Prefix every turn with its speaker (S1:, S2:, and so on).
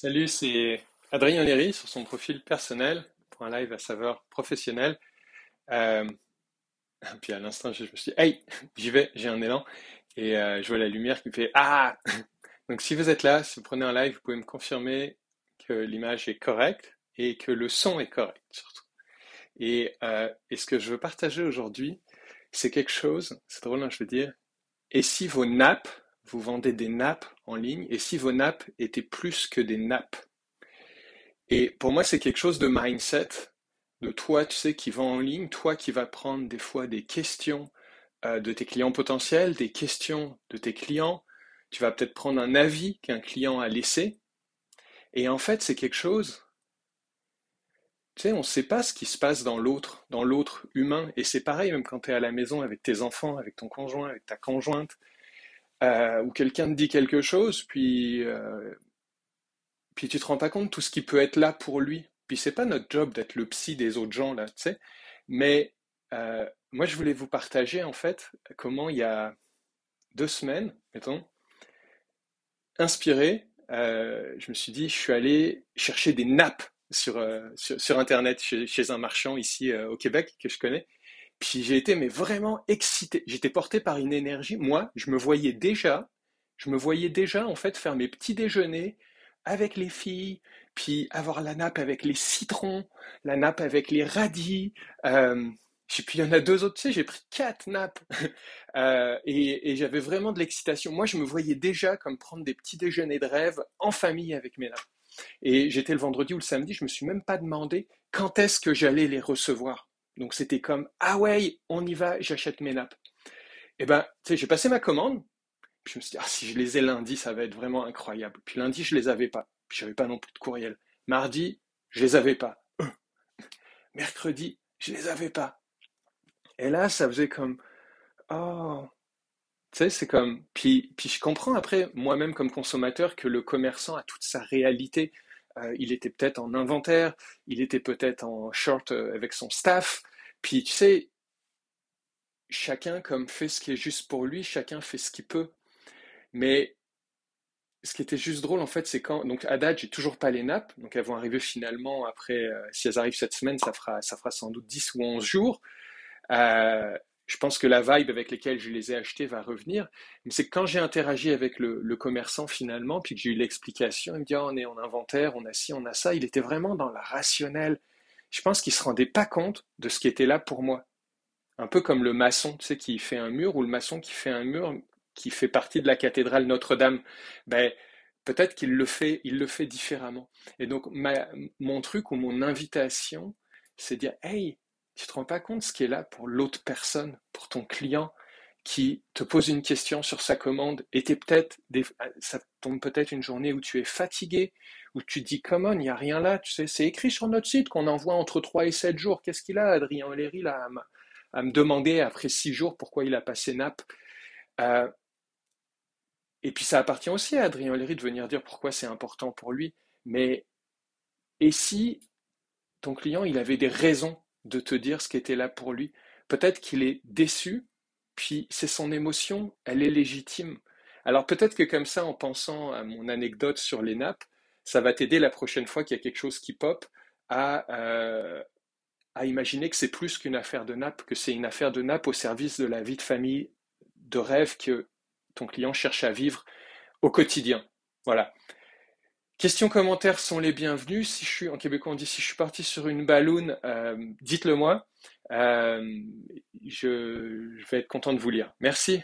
S1: Salut, c'est Adrien Léry sur son profil personnel pour un live à saveur professionnelle. Euh, Puis à l'instant, je me suis dit, hey, j'y vais, j'ai un élan. Et je vois la lumière qui me fait Ah! Donc si vous êtes là, si vous prenez un live, vous pouvez me confirmer que l'image est correcte et que le son est correct surtout. Et ce que je veux partager aujourd'hui, c'est quelque chose, c'est drôle, hein, je veux dire, et si vos nappes, vous vendez des nappes en ligne, et si vos nappes étaient plus que des nappes? Et pour moi, c'est quelque chose de mindset, de toi, tu sais, qui vend en ligne, toi qui vas prendre des fois des questions de tes clients potentiels, des questions de tes clients. Tu vas peut-être prendre un avis qu'un client a laissé. Et en fait, c'est quelque chose, tu sais, on ne sait pas ce qui se passe dans l'autre humain. Et c'est pareil, même quand tu es à la maison avec tes enfants, avec ton conjoint, avec ta conjointe, où quelqu'un te dit quelque chose, puis tu te rends pas compte de tout ce qui peut être là pour lui. Puis c'est pas notre job d'être le psy des autres gens là, tu sais. Mais moi je voulais vous partager en fait comment il y a 2 semaines, mettons, inspiré, je me suis dit je suis allé chercher des nappes sur internet chez un marchand ici au Québec que je connais. Puis j'ai été mais vraiment excité. J'étais porté par une énergie. Moi, je me voyais déjà en fait faire mes petits déjeuners avec les filles, puis avoir la nappe avec les citrons, la nappe avec les radis. Euh, puis il y en a deux autres, tu sais, j'ai pris 4 nappes et j'avais vraiment de l'excitation. Moi, je me voyais déjà comme prendre des petits déjeuners de rêve en famille avec mes nappes. Et j'étais le vendredi ou le samedi, je me suis même pas demandé quand est-ce que j'allais les recevoir. Donc c'était comme ah ouais, on y va, j'achète mes nappes. Et ben, tu sais, j'ai passé ma commande, puis je me suis dit ah si je les ai lundi, ça va être vraiment incroyable. Puis lundi, je les avais pas. Puis j'avais pas non plus de courriel. Mardi, je les avais pas. Mercredi, je les avais pas. Et là, ça faisait comme oh, tu sais, c'est comme puis je comprends après moi-même comme consommateur que le commerçant a toute sa réalité. Il était peut-être en inventaire, il était peut-être en short avec son staff. Puis tu sais, chacun comme fait ce qui est juste pour lui, chacun fait ce qu'il peut. Mais ce qui était juste drôle en fait, c'est quand donc à date j'ai toujours pas les nappes, donc elles vont arriver finalement après. Si elles arrivent cette semaine, ça fera sans doute 10 ou 11 jours. Euh, je pense que la vibe avec laquelle je les ai achetées va revenir. Mais c'est que quand j'ai interagi avec le commerçant finalement, puis que j'ai eu l'explication, il me dit oh, on est en inventaire, on a ci, on a ça. Il était vraiment dans la rationnelle. Je pense qu'il se rendait pas compte de ce qui était là pour moi. Un peu comme le maçon, tu sais, qui fait un mur, ou le maçon qui fait un mur qui fait partie de la cathédrale Notre-Dame. Ben, peut-être il le fait différemment. Et donc, mon truc ou mon invitation, c'est de dire, hey, tu te rends pas compte ce qui est là pour l'autre personne, pour ton client, qui te pose une question sur sa commande, et ça tombe peut-être une journée où tu es fatigué, où tu te dis, come on, il n'y a rien là, tu sais, c'est écrit sur notre site qu'on envoie entre 3 et 7 jours. Qu'est-ce qu'il a, Adrien Oléry, là, à me demander après 6 jours pourquoi il a passé nappe? Euh, et puis ça appartient aussi à Adrien Oléry de venir dire pourquoi c'est important pour lui. Mais et si ton client, il avait des raisons de te dire ce qui était là pour lui? Peut-être qu'il est déçu, puis c'est son émotion, elle est légitime. Alors peut-être que comme ça, en pensant à mon anecdote sur les nappes, ça va t'aider la prochaine fois qu'il y a quelque chose qui pop à, euh, à imaginer que c'est plus qu'une affaire de nappe, que c'est une affaire de nappe au service de la vie de famille, de rêve que ton client cherche à vivre au quotidien. Voilà. Questions, commentaires sont les bienvenus. Si je suis, en québécois on dit si je suis parti sur une balloune, dites-le moi. Euh, je vais être content de vous lire. Merci.